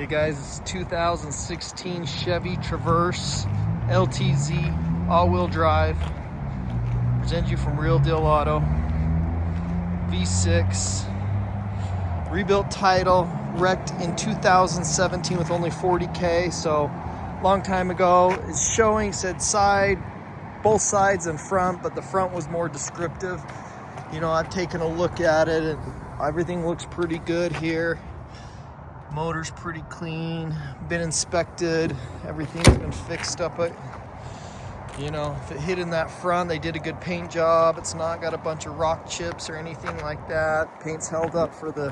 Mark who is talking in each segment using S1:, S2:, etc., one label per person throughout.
S1: Okay guys, it's 2016 Chevy Traverse LTZ all-wheel drive. Present you from Real Deal Auto. V6. Rebuilt title, wrecked in 2017 with only 40K, so long time ago. It's showing, said side, both sides and front, but the front was more descriptive. You know, I've taken a look at it and everything looks pretty good here. Motor's pretty clean, been inspected, everything's been fixed up. You know, if it hit in that front, they did a good paint job. It's not got a bunch of rock chips or anything like that. Paint's held up for the,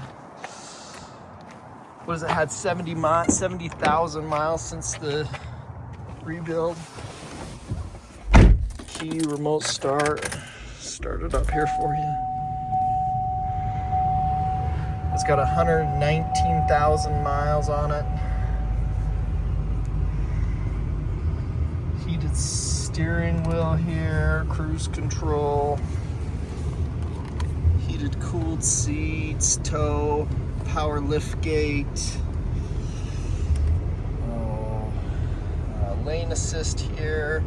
S1: what has it had, 70,000 miles since the rebuild. Key, remote start it up here for you. It's got 119,000 miles on it. Heated steering wheel here, cruise control, heated cooled seats, tow, power lift gate, lane assist here,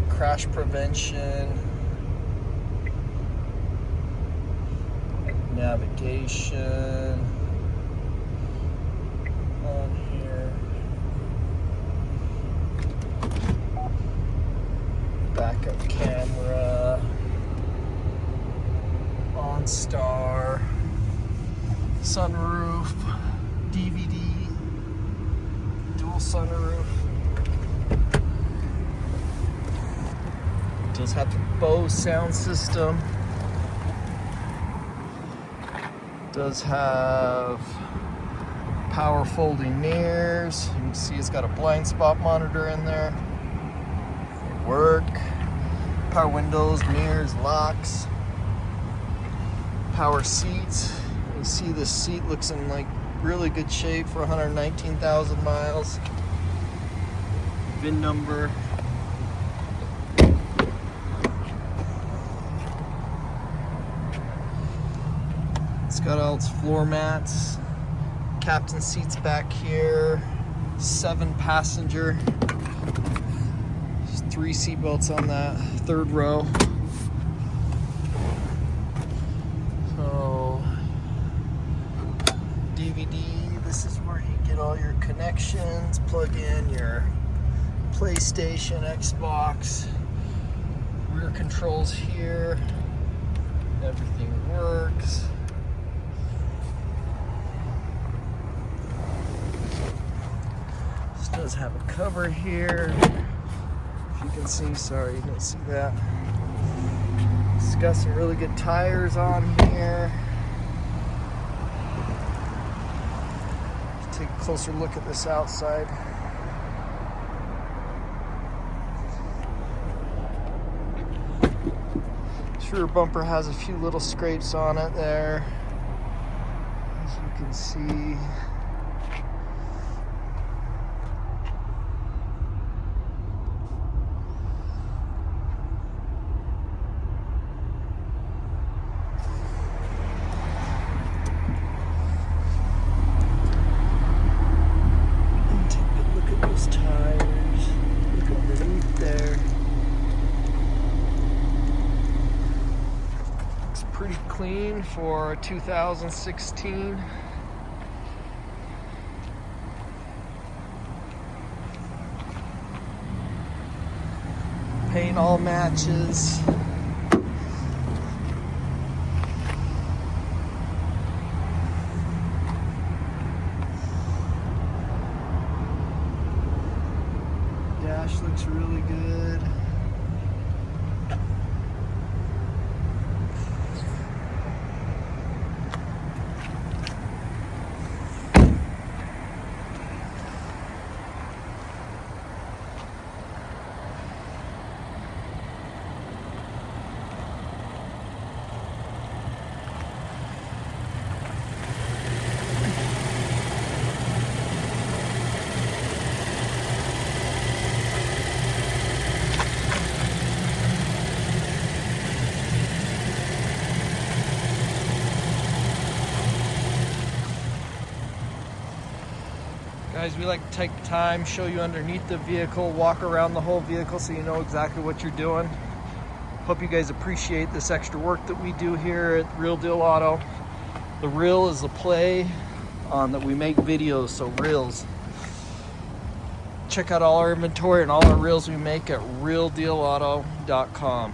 S1: crash prevention, navigation on here, backup camera, OnStar, sunroof, DVD, dual sunroof. Does have the Bose sound system. Does have power folding mirrors. You can see it's got a blind spot monitor in there. Work. Power windows, mirrors, locks. Power seats. You can see the seat looks in like really good shape for 119,000 miles. VIN number. It's got all its floor mats, captain seats back here, 7 passenger, there's 3 seat belts on that third row. So, DVD, this is where you get all your connections, plug in your PlayStation, Xbox, rear controls here, everything works. Does have a cover here, if you can see. Sorry you didn't see that. It's got some really good tires on here. Let's take a closer look at this outside. This rear bumper has a few little scrapes on it there, as you can see. Pretty clean for 2016. Paint all matches. Dash looks really good. Guys, we like to take the time, show you underneath the vehicle, walk around the whole vehicle so you know exactly what you're doing. Hope you guys appreciate this extra work that we do here at Real Deal Auto. The reel is a play on that we make videos, so reels. Check out all our inventory and all our reels we make at realdealauto.com.